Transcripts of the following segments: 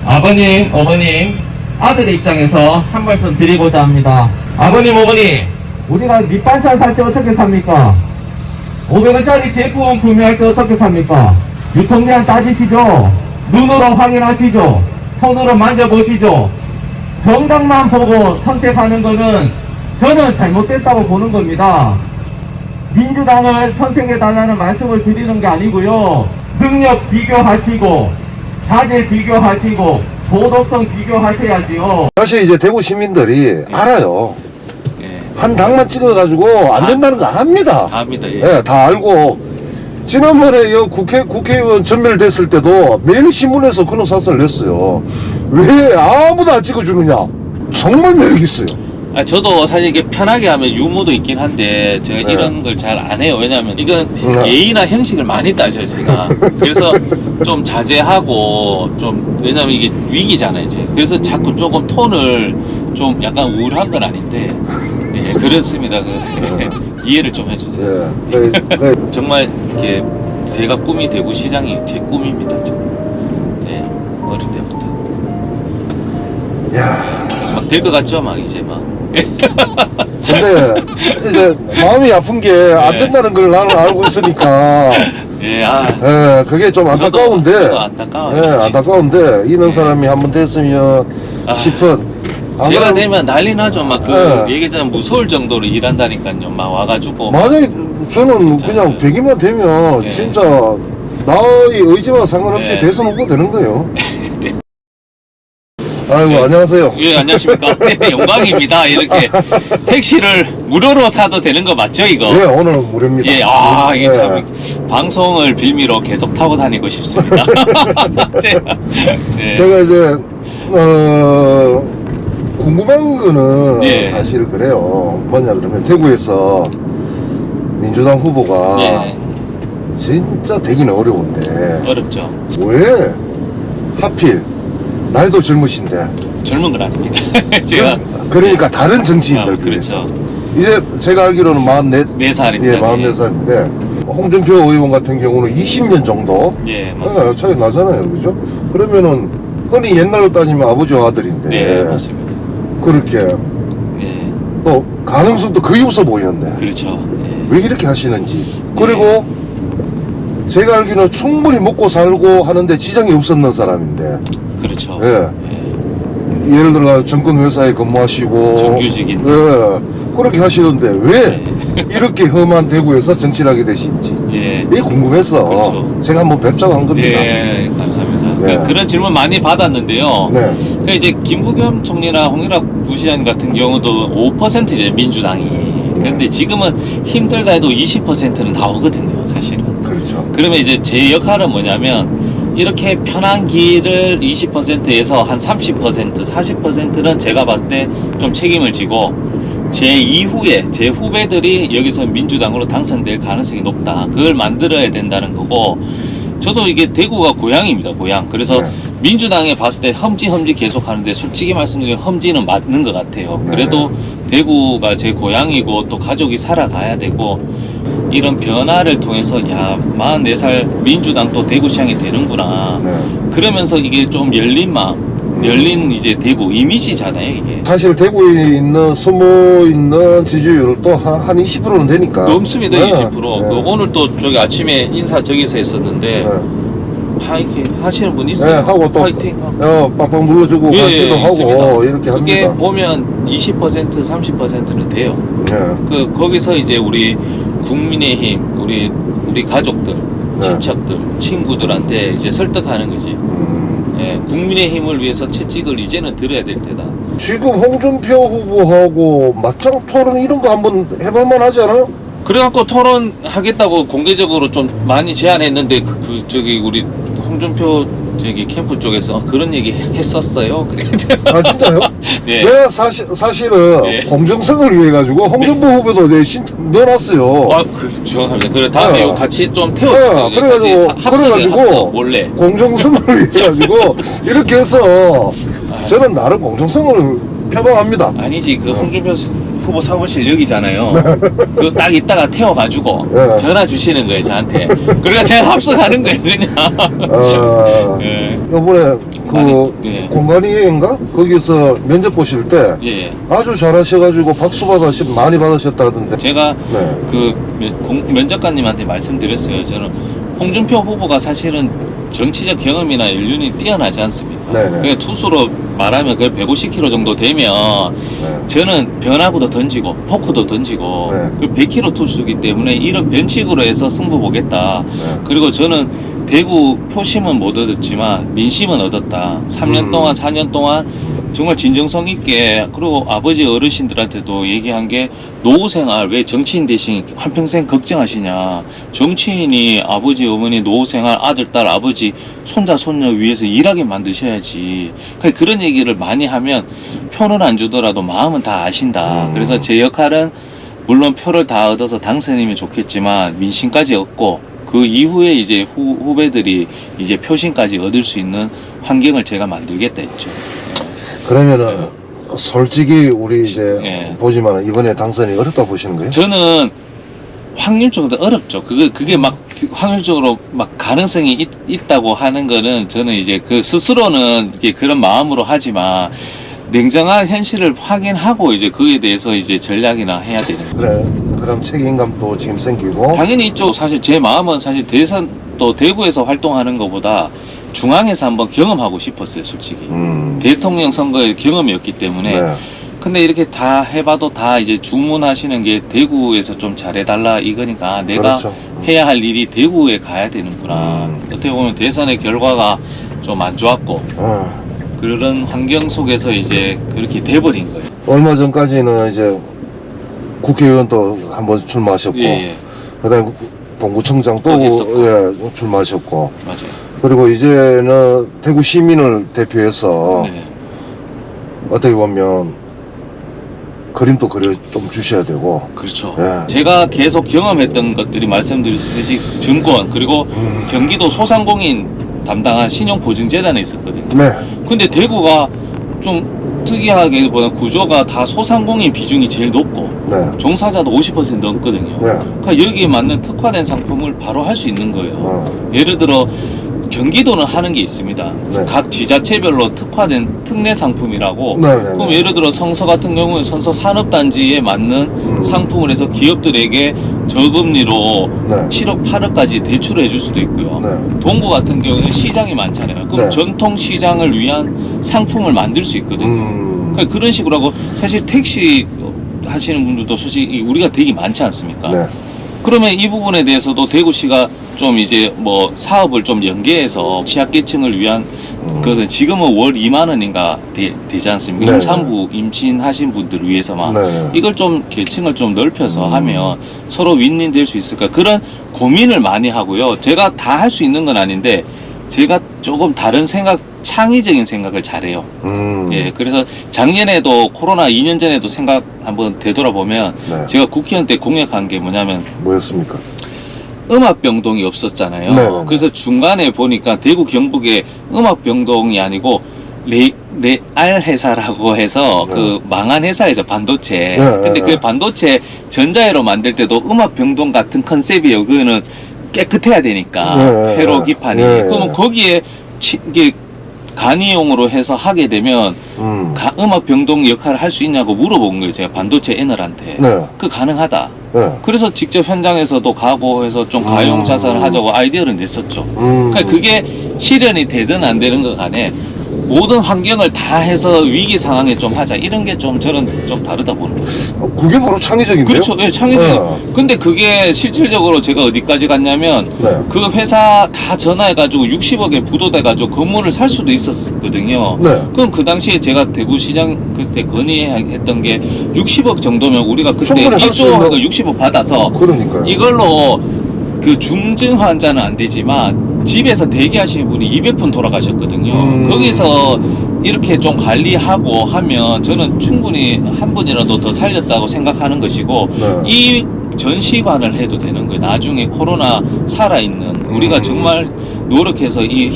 아버님, 어머님, 아들의 입장에서 한 말씀 드리고자 합니다. 아버님, 어머니, 우리가 밑반찬 살 때 어떻게 삽니까? 500원짜리 제품 구매할 때 어떻게 삽니까? 유통기한 따지시죠? 눈으로 확인하시죠? 손으로 만져보시죠? 정당만 보고 선택하는 거는 저는 잘못됐다고 보는 겁니다. 민주당을 선택해달라는 말씀을 드리는 게 아니고요. 능력 비교하시고 자질 비교하시고 도덕성 비교하셔야지요. 사실 이제 대구 시민들이 알아요. 한 당만 찍어가지고 안 된다는 거 압니다. 다 압니다. 예. 예, 다 알고. 지난번에 이 국회의원 전멸됐을 때도 매일 신문에서 그런 사설을 냈어요. 왜 아무도 안 찍어주느냐. 정말 매력있어요. 저도 사실 이게 편하게 하면 유머도 있긴 한데 제가 네. 이런 걸 잘 안 해요. 왜냐하면 이건 예의나 형식을 많이 따져요, 제가. 그래서 좀 자제하고 좀, 왜냐면 이게 위기잖아요, 이제. 그래서 자꾸 조금 톤을 좀 약간 우울한 건 아닌데, 예, 그렇습니다. 이해를 좀 해주세요. 예, 정말 이렇게 제가 꿈이 대구시장이 제 꿈입니다. 네, 어릴 때부터. 야, 막 될 것 같죠, 막 이제 막. 근데 이제 마음이 아픈 게 안 된다는 걸 나는 알고 있으니까. 예, 예, 그게 좀 안타까운데. 저도 안타까워요. 예, 안타까운데 이런 사람이 한번 됐으면 싶은. 제가 아무런- 되면 난리 나죠. 막 예. 얘기하자면 무서울 정도로 일한다니까요. 막 와가지고. 만약에 저는 진짜, 그냥 예. 100이만 되면 예. 진짜 나의 의지와 상관없이 예. 대선 후보 되는 거예요. 네. 아이고, 예. 안녕하세요. 예, 안녕하십니까. 네, 영광입니다. 이렇게 택시를 무료로 타도 되는 거 맞죠, 이거? 예, 오늘 무료입니다. 예, 이게 예. 참 방송을 빌미로 계속 타고 다니고 싶습니다. 네. 제가 이제 궁금한 거는 예. 사실 그래요. 뭐냐 그러면 대구에서 민주당 후보가 예, 진짜 되기는 어려운데 어렵죠. 왜 하필 나이도 젊으신데 젊은 건 아닙니다. 제가 그러니까 다른 정치인들 그렇죠. 이제 제가 알기로는 44, 4살입니다. 예, 44살인데 홍준표 의원 같은 경우는 20년 정도 예, 맞습니다. 예, 차이 나잖아요, 그죠? 그러면은 흔히 옛날로 따지면 아버지와 아들인데 네, 맞습니다. 그렇게 예, 또 가능성도 거의 없어 보이는데 그렇죠. 예. 왜 이렇게 하시는지. 그리고 제가 알기로는 충분히 먹고 살고 하는데 지장이 없었는 사람인데 그렇죠. 예. 예. 예를 들어 정권 회사에 근무하시고 정규직인. 예, 그렇게 하시는데 왜 이렇게 험한 대구에서 정치를 하게 되신지 예. 이게 궁금해서 그렇죠. 제가 한번 뵙자고 한 겁니다. 예, 감사합니다. 네. 그런 질문 많이 받았는데요. 네. 그 이제 김부겸 총리나 홍일학 부시장 같은 경우도 5%죠, 민주당이. 그런데 지금은 힘들다 해도 20%는 나오거든요, 사실은. 그렇죠. 그러면 이제 제 역할은 뭐냐면 이렇게 편한 길을 20%에서 한 30%, 40%는 제가 봤을 때 좀 책임을 지고 제 이후에 제 후배들이 여기서 민주당으로 당선될 가능성이 높다. 그걸 만들어야 된다는 거고, 저도 이게 대구가 고향입니다, 고향. 그래서 네. 민주당에 봤을 때 험지 계속 하는데 솔직히 말씀드리면 험지는 맞는 것 같아요. 그래도 대구가 제 고향이고 또 가족이 살아가야 되고, 이런 변화를 통해서 야, 44살 민주당 또 대구시장이 되는구나. 네. 그러면서 이게 좀 열린 마음, 열린 이제 대구 이미지잖아요, 이게. 사실 대구에 있는 숨어 있는 지지율을 또 한 20%는 되니까 넘습니다, 네. 20%. 네. 그 오늘 또 저기 아침에 인사 저기서 했었는데, 네. 파이팅 하시는 분 네, 있어요. 하고 또 파이팅. 빵빵 눌러주고 같이도 하고 있습니다. 이렇게 그게 합니다. 보면 20%, 30%는 돼요. 네. 거기서 이제 우리 국민의힘, 우리 가족들, 네. 친척들, 친구들한테 이제 설득하는 거지. 예, 국민의힘을 위해서 채찍을 이제는 들어야 될 때다. 지금 홍준표 후보하고 맞짱 토론 이런 거 한번 해볼만 하지 않아요? 그래갖고 토론하겠다고 공개적으로 좀 많이 제안했는데 저기 우리 홍준표 저기 캠프 쪽에서 그런 얘기 했었어요. 그래. 아 진짜요? 예. 내가 사실은 예. 공정성을 위해 가지고 홍준표 후보도 내 넣어놨어요. 정확합니다. 그래 다음에 네. 이거 같이 좀 태워서 네, 그래가지고 몰래. 공정성을 위해 가지고 이렇게 해서 저는 나름 공정성을 표방합니다. 아니지, 그 홍준표 후보 사무실 여기잖아요. 그 딱 이따가 태워가지고 네. 전화 주시는 거예요, 저한테. 그러니까 제가 합석하는 거예요, 그냥. 어, 예. 요번에 그 많이, 예. 공간이인가? 거기서 면접 보실 때 예. 아주 잘하셔가지고 박수 많이 받으셨다던데. 제가 네. 그 면접관님한테 말씀드렸어요. 저는 홍준표 후보가 사실은 정치적 경험이나 연륜이 뛰어나지 않습니까? 네네. 그게 투수로 말하면 그 150km 정도 되면 네. 저는 변화구도 던지고 포크도 던지고 네. 그 100km 투수이기 때문에 이런 변칙으로 해서 승부 보겠다. 네. 그리고 저는 대구 표심은 못 얻었지만 민심은 얻었다. 3년 동안 4년 동안 정말 진정성 있게, 그리고 아버지 어르신들한테도 얘기한 게 노후 생활 왜 정치인 대신 한평생 걱정하시냐. 정치인이 아버지 어머니 노후 생활 아들 딸 아버지 손자 손녀 위해서 일하게 만드셔야지. 그런 얘기를 많이 하면 표는 안 주더라도 마음은 다 아신다. 그래서 제 역할은 물론 표를 다 얻어서 당선이면 좋겠지만 민심까지 얻고 그 이후에 이제 후배들이 이제 표심까지 얻을 수 있는 환경을 제가 만들겠다 했죠. 그러면은 솔직히 우리 이제 예. 보지만 이번에 당선이 어렵다 보시는 거예요? 저는 확률적으로 어렵죠. 그게 막 확률적으로 막 가능성이 있다고 하는 거는 저는 이제 그 스스로는 이게 그런 마음으로 하지만 냉정한 현실을 확인하고 이제 그에 대해서 이제 전략이나 해야 되는 거죠. 그래. 그럼 책임감도 지금 생기고. 당연히 있죠. 사실 제 마음은 사실 대선 또 대구에서 활동하는 것보다 중앙에서 한번 경험하고 싶었어요, 솔직히. 대통령 선거의 경험이었기 때문에. 네. 근데 이렇게 다 해봐도 다 이제 주문하시는 게 대구에서 좀 잘해달라 이거니까 내가 그렇죠. 해야 할 일이 대구에 가야 되는구나. 어떻게 보면 대선의 결과가 좀 안 좋았고 그런 환경 속에서 이제 그렇게 돼버린 거예요. 얼마 전까지는 이제 국회의원도 한번 출마하셨고, 예. 그다음에 동구청장 또 또 했었고. 예, 출마하셨고, 맞아요. 그리고 이제는 대구 시민을 대표해서 네. 어떻게 보면 그림도 그려 좀 주셔야 되고. 그렇죠. 예. 제가 계속 경험했던 것들이 말씀드렸듯이 증권 그리고 경기도 소상공인 담당한 신용보증재단에 있었거든요. 네. 근데 대구가 좀 특이하게 보면 구조가 다 소상공인 비중이 제일 높고 네. 종사자도 50% 넘거든요. 네. 그러니까 여기에 맞는 특화된 상품을 바로 할 수 있는 거예요. 네. 예를 들어 경기도는 하는 게 있습니다. 네. 각 지자체별로 특화된 특례 상품이라고. 네. 네. 그럼 예를 들어 성서 같은 경우는 성서 산업단지에 맞는 상품을 해서 기업들에게 저금리로 네. 7억 8억까지 대출을 해줄 수도 있고요. 네. 동구 같은 경우는 시장이 많잖아요. 그럼 네. 전통 시장을 위한 상품을 만들 수 있거든요. 그러니까 그런 식으로 하고 사실 택시 하시는 분들도 솔직히 우리가 되게 많지 않습니까? 네. 그러면 이 부분에 대해서도 대구시가 좀 이제 뭐 사업을 좀 연계해서 취약계층을 위한 그것은 지금은 월 2만 원인가 되지 않습니까? 네. 임산부 임신하신 분들을 위해서만 네. 이걸 좀 계층을 좀 넓혀서 하면 서로 윈윈 될 수 있을까 그런 고민을 많이 하고요. 제가 다 할 수 있는 건 아닌데 제가 조금 다른 생각, 창의적인 생각을 잘해요. 예, 그래서 작년에도 코로나 2년 전에도 생각 한번 되돌아보면 네. 제가 국회의원 때 공약한 게 뭐냐면 뭐였습니까? 음압병동이 없었잖아요. 네. 그래서 중간에 보니까 대구 경북에 음압병동이 아니고 레알 회사라고 해서 네. 그 망한 회사에서 반도체. 네, 근데 네, 그 네. 반도체 전자회로 만들 때도 음압병동 같은 컨셉이에요. 그거는 깨끗해야 되니까 네, 회로 네. 기판이. 네. 그러면 거기에 이게 간이용으로 해서 하게 되면 음압병동 역할을 할 수 있냐고 물어본 거예요. 제가 반도체 애널한테. 네. 그 가능하다. 네. 그래서 직접 현장에서도 가고 해서 좀 가용 자산을 하자고 아이디어를 냈었죠. 그러니까 그게 실현이 되든 안 되는 것 간에 모든 환경을 다 해서 위기 상황에 좀 하자. 이런 게 좀 저는 좀 다르다 보는 거죠. 그게 바로 창의적인데요? 그렇죠. 예, 창의적인. 네. 근데 그게 실질적으로 제가 어디까지 갔냐면 네. 그 회사 다 전화해가지고 60억에 부도돼가지고 건물을 살 수도 있었거든요. 네. 그럼 그 당시에 제가 대구시장 그때 건의했던 게 60억 정도면 우리가 그때 충분히 할수 1조 있는- 60억 받아서 그러니까요. 이걸로 그 중증 환자는 안 되지만 집에서 대기하시는 분이 200분 돌아가셨거든요. 거기서 이렇게 좀 관리하고 하면 저는 충분히 한 분이라도 더 살렸다고 생각하는 것이고 네. 이 전시관을 해도 되는 거예요. 나중에 코로나 살아있는 우리가 정말 노력해서 이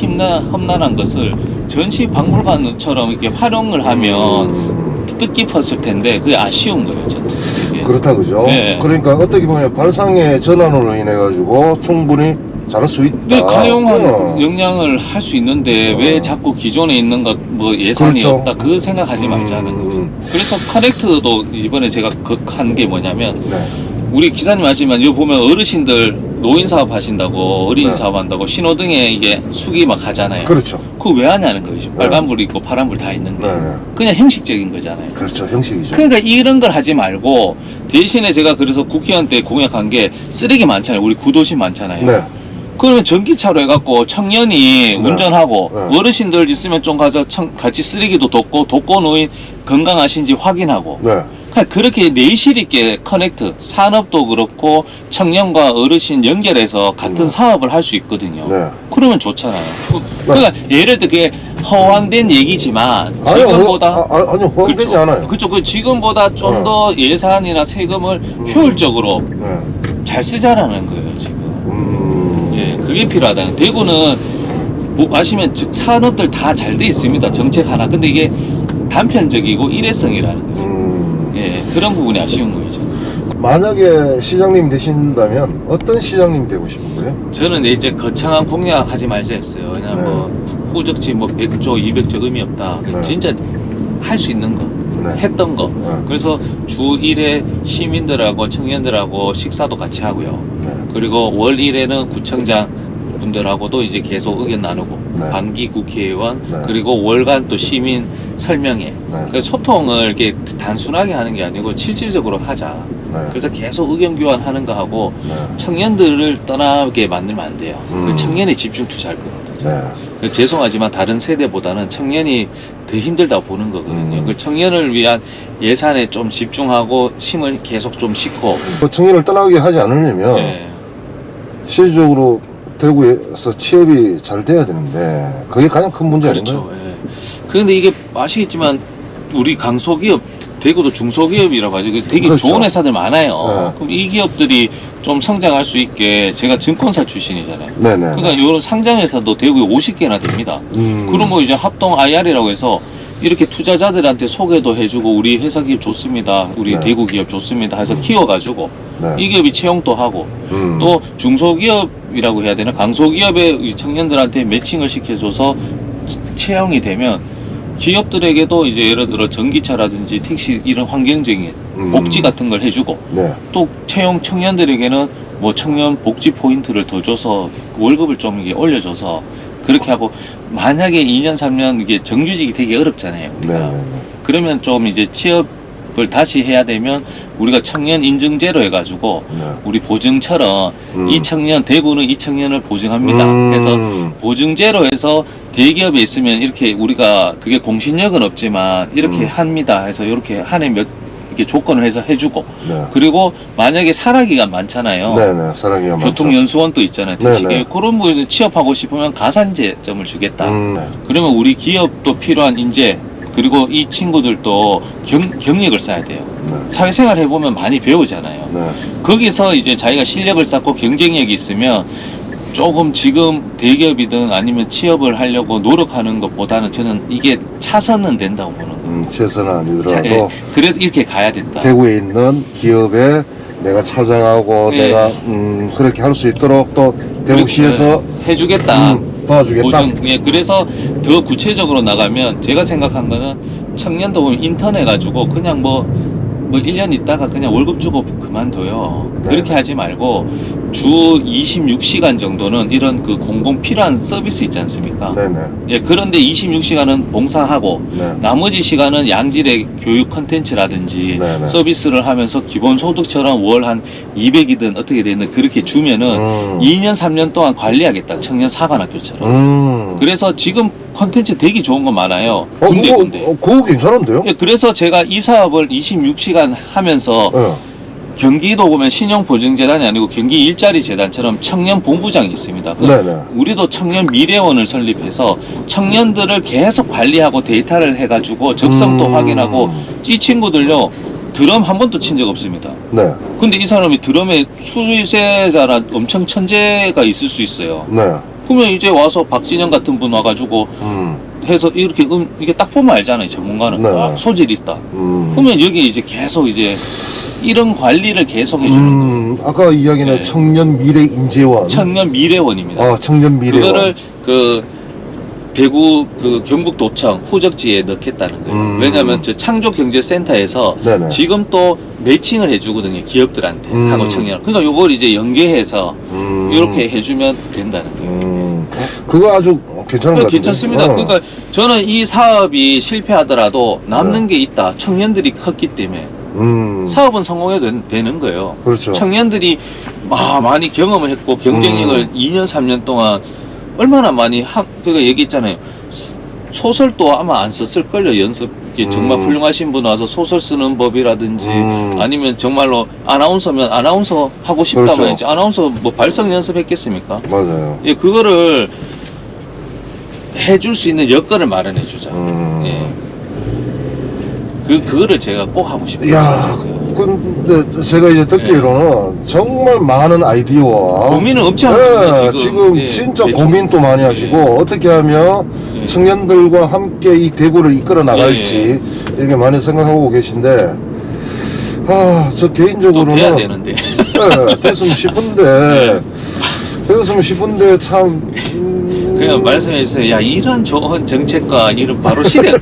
험난한 것을 전시 박물관처럼 이렇게 활용을 하면 뜻깊었을 텐데 그게 아쉬운 거예요. 저는 그게. 그렇다 그죠? 네. 그러니까 어떻게 보면 발상의 전환으로 인해 가지고 충분히 잘할 수 있다. 네, 가용한 어. 역량을 할 수 있는데 왜 자꾸 기존에 있는 것 뭐 예산이 그렇죠. 없다 그 생각하지 말자는 거지. 그래서 커넥트도 이번에 제가 한 게 뭐냐면 네. 우리 기사님 아시지만 여기 보면 어르신들 노인 사업 하신다고 어린이 네. 사업 한다고 신호등에 이게 숙이 막 가잖아요. 그렇죠. 그거 왜 하냐는 거죠. 네. 빨간불 있고 파란불 다 있는데 네. 그냥 형식적인 거잖아요. 그렇죠. 형식이죠. 그러니까 이런 걸 하지 말고 대신에 제가 그래서 국회의원 때 공약한 게 쓰레기 많잖아요. 우리 구도심 많잖아요. 네. 그러면 전기차로 해갖고 청년이 운전하고 네. 어르신들 있으면 좀 가서 같이 쓰레기도 돕고 돕고 노인 건강하신지 확인하고 네. 그냥 그렇게 내실 있게 커넥트 산업도 그렇고 청년과 어르신 연결해서 같은 사업을 할 수 있거든요. 네. 그러면 좋잖아요. 그러니까 예를 들어 그게 허황된 얘기지만 아니요, 지금보다 아니요, 허용되지 않아요. 그렇죠. 그 지금보다 좀 더 예산이나 세금을 효율적으로 네. 잘 쓰자라는 거예요 지금. 음. 예, 그게 필요하다. 대구는 뭐 아시면 산업들 다 잘 돼 있습니다. 정책 하나. 근데 이게 단편적이고 일회성이라는 거죠. 예, 그런 부분이 아쉬운 거죠. 만약에 시장님 되신다면 어떤 시장님 되고 싶은 거예요? 저는 이제 거창한 공약 하지 말자 했어요. 그냥 네. 뭐 후적지 뭐 100조, 200조 의미 없다. 네. 진짜 할 수 있는 거, 네. 했던 거. 네. 그래서 주 1회 시민들하고 청년들하고 식사도 같이 하고요. 네. 그리고 월 1회는 구청장 분들하고도 이제 계속 의견 나누고 네. 반기 국회의원 네. 그리고 월간 또 시민 설명회 네. 그래서 소통을 이렇게 단순하게 하는 게 아니고 실질적으로 하자. 네. 그래서 계속 의견 교환하는 거 하고 네. 청년들을 떠나게 만들면 안 돼요. 그 청년에 집중 투자할 거거든요. 네. 그래서 죄송하지만 다른 세대보다는 청년이 더 힘들다고 보는 거거든요. 그 청년을 위한 예산에 좀 집중하고 힘을 계속 좀 싣고 그 청년을 떠나게 하지 않으려면 예. 실질적으로 대구에서 취업이 잘 돼야 되는데 그게 가장 큰 문제 그렇죠. 아닌가요? 예. 그런데 이게 아시겠지만 우리 강소기업 대구도 중소기업이라고 하죠. 되게 그렇죠. 좋은 회사들 많아요. 네. 그럼 이 기업들이 좀 성장할 수 있게 제가 증권사 출신이잖아요. 네네. 그러니까 이런 상장회사도 대구에 50개나 됩니다. 그럼 뭐 이제 합동 IR이라고 해서 이렇게 투자자들한테 소개도 해주고 우리 회사 기업 좋습니다. 우리 네. 대구 기업 좋습니다. 해서 키워가지고 네. 이 기업이 채용도 하고 또 중소기업이라고 해야 되나 강소기업의 이 청년들한테 매칭을 시켜줘서 채용이 되면 기업들에게도 이제 예를 들어 전기차라든지 택시 이런 환경적인 복지 같은 걸 해주고 네. 또 채용 청년들에게는 뭐 청년 복지 포인트를 더 줘서 월급을 좀 이게 올려줘서 그렇게 하고 만약에 2년 3년 이게 정규직이 되게 어렵잖아요 우리가. 네네네. 그러면 좀 이제 취업을 다시 해야 되면 우리가 청년 인증제로 해가지고 네. 우리 보증처럼 이 청년 대구는 이 청년을 보증합니다. 그래서 보증제로 해서 대기업에 있으면 이렇게 우리가 그게 공신력은 없지만 이렇게 합니다 해서 이렇게 한 해 몇 이렇게 조건을 해서 해주고 네. 그리고 만약에 산학기간 많잖아요. 네네. 사랑이가 교통연수원도 있잖아요. 네네. 택시계 그런 부분에서 취업하고 싶으면 가산제점을 주겠다. 네. 그러면 우리 기업도 필요한 인재 그리고 이 친구들도 경력을 쌓아야 돼요. 네. 사회생활 해보면 많이 배우잖아요. 네. 거기서 이제 자기가 실력을 쌓고 경쟁력이 있으면 조금 지금 대기업이든 아니면 취업을 하려고 노력하는 것보다는 저는 이게 차선은 된다고 보는 거예요. 최선은 아니더라도 그래도 이렇게 가야 된다. 대구에 있는 기업에 내가 찾아가고 예. 내가 그렇게 할 수 있도록 또 대구시에서 해주겠다. 도와주겠다. 예, 그래서 더 구체적으로 나가면 제가 생각한 거는 청년도 보면 인턴 해가지고 그냥 뭐 1년 있다가 그냥 월급 주고 그만둬요. 네. 그렇게 하지 말고 주 26시간 정도는 이런 그 공공 필요한 서비스 있지 않습니까? 네네. 예, 그런데 26시간은 봉사하고 네. 나머지 시간은 양질의 교육 컨텐츠라든지 네네. 서비스를 하면서 기본소득처럼 월 한 200이든 어떻게 되든 그렇게 주면은 2년 3년 동안 관리하겠다. 청년 사관학교처럼. 그래서 지금 컨텐츠 되게 좋은 거 많아요. 군데. 그거 괜찮은데요? 예, 그래서 제가 이 사업을 26시간 하면서 네. 경기도 보면 신용보증재단이 아니고 경기 일자리 재단처럼 청년 본부장이 있습니다. 네네. 우리도 청년 미래원을 설립해서 청년들을 계속 관리하고 데이터를 해가지고 적성도 확인하고 이 친구들요 드럼 한 번도 친 적 없습니다. 네. 근데 이 사람이 드럼에 수세자라 엄청 천재가 있을 수 있어요. 네. 그러면 이제 와서 박진영 같은 분 와가지고 해서 이렇게 이게 딱 보면 알잖아요. 전문가는 네. 아, 소질이 있다. 그러면 여기 이제 계속 이제 이런 관리를 계속 해주는 거예요. 아까 이야기는 네. 청년 미래 인재원. 청년 미래원입니다. 청년 미래원. 그거를 그 대구 그 경북도청 후적지에 넣겠다는 거예요. 왜냐하면 저 창조경제센터에서 네네. 지금 또 매칭을 해주거든요. 기업들한테 하고 청년. 그러니까 요걸 이제 연계해서 이렇게 해주면 된다는 거예요. 그거 아주 괜찮은 것 같아요. 괜찮습니다. 그러니까 저는 이 사업이 실패하더라도 남는 게 있다. 청년들이 컸기 때문에 사업은 성공해도 되는 거예요. 그렇죠. 청년들이 많이 경험을 했고 경쟁력을 2년 3년 동안 얼마나 많이 그거 얘기했잖아요. 소설도 아마 안 썼을걸요. 연습 정말 훌륭하신 분 와서 소설 쓰는 법이라든지 아니면 정말로 아나운서면 아나운서 하고 싶다고 그렇죠. 해야지 아나운서 뭐 발성 연습했겠습니까? 맞아요. 예, 그거를 해줄 수 있는 여건을 마련해 주자. 예. 그거를 제가 꼭 하고 싶어요. 야, 근데 제가 이제 듣기로는 정말 많은 아이디어와 고민을 엄청 합니다. 지금 예, 진짜 대충. 고민도 많이 하시고 어떻게 하면 청년들과 함께 이 대구를 이끌어 나갈지 이렇게 많이 생각하고 계신데 저 또 개인적으로는 돼야 되는데. 됐으면 싶은데 됐으면 싶은데 참 그냥 말씀해 주세요. 야, 이런 좋은 정책과 이런 바로 실행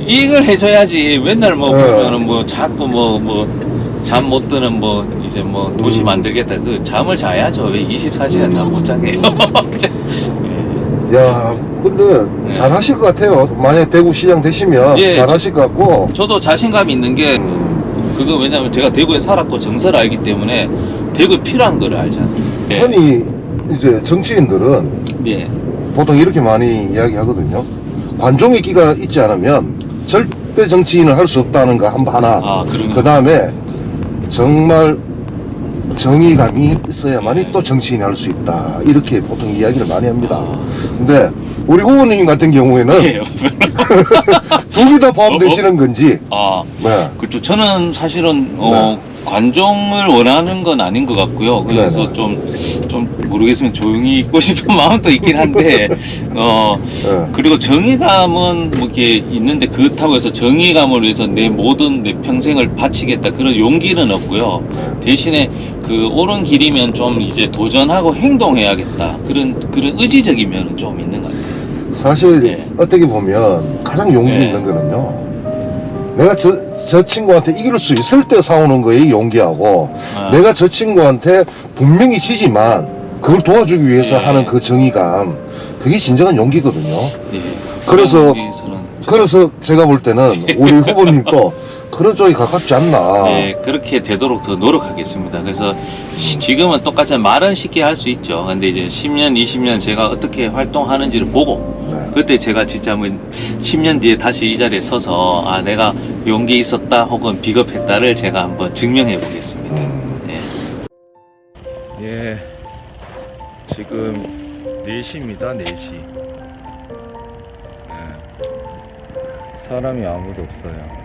이걸 해줘야지. 맨날 뭐 보면은 뭐 자꾸 뭐 잠 못 드는 뭐 이제 뭐 도시 만들겠다. 그 잠을 자야죠. 왜 24시간 잠 못 자게 해요? 야, 근데 잘하실 것 같아요. 만약 대구 시장 되시면 잘하실 것 같고. 저도 자신감이 있는 게 그거 왜냐면 제가 대구에 살았고 정서를 알기 때문에 대구에 필요한 거를 알잖아요. 흔히 이제 정치인들은 네. 보통 이렇게 많이 이야기하거든요. 관종의 끼가 있지 않으면 절대 정치인을 할 수 없다는 거 하나. 그러면 그 다음에 정말 정의감이 있어야만이 또 정치인이 할 수 있다. 이렇게 보통 이야기를 많이 합니다. 근데 우리 후보님 같은 경우에는 두 개 다 포함되시는 건지. 네. 그렇죠. 저는 사실은 관종을 원하는 건 아닌 것 같고요. 그래서 좀 모르겠으면 조용히 있고 싶은 마음도 있긴 한데, 그리고 정의감은 뭐 이렇게 있는데 그렇다고 해서 정의감을 위해서 내 모든 내 평생을 바치겠다 그런 용기는 없고요. 대신에 그 옳은 길이면 좀 이제 도전하고 행동해야겠다 그런 의지적인 면은 좀 있는 것 같아요. 사실 어떻게 보면 가장 용기 있는 거는요. 내가 저 친구한테 이길 수 있을 때 싸우는 거에 용기하고 내가 저 친구한테 분명히 지지만 그걸 도와주기 위해서 하는 그 정의감 그게 진정한 용기거든요. 그래서 제가 볼 때는 우리 후보님도 그런 쪽이 가깝지 않나. 네, 그렇게 되도록 더 노력하겠습니다. 그래서 지금은 똑같이 말은 쉽게 할 수 있죠. 근데 이제 10년, 20년 제가 어떻게 활동하는지를 보고 그때 제가 진짜 뭐 10년 뒤에 다시 이 자리에 서서 내가 용기 있었다 혹은 비겁했다를 제가 한번 증명해 보겠습니다. 예, 지금 4시입니다. 4시. 사람이 아무도 없어요.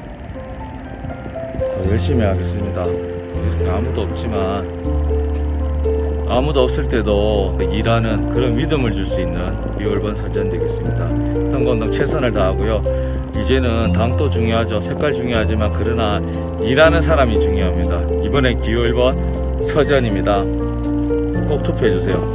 더 열심히 하겠습니다. 이렇게 아무도 없지만 아무도 없을 때도 일하는 그런 믿음을 줄 수 있는 기호1번 서전 되겠습니다. 선거운동 최선을 다하고요. 이제는 당도 중요하죠. 색깔 중요하지만 그러나 일하는 사람이 중요합니다. 이번엔 기호1번 서전입니다. 꼭 투표해주세요.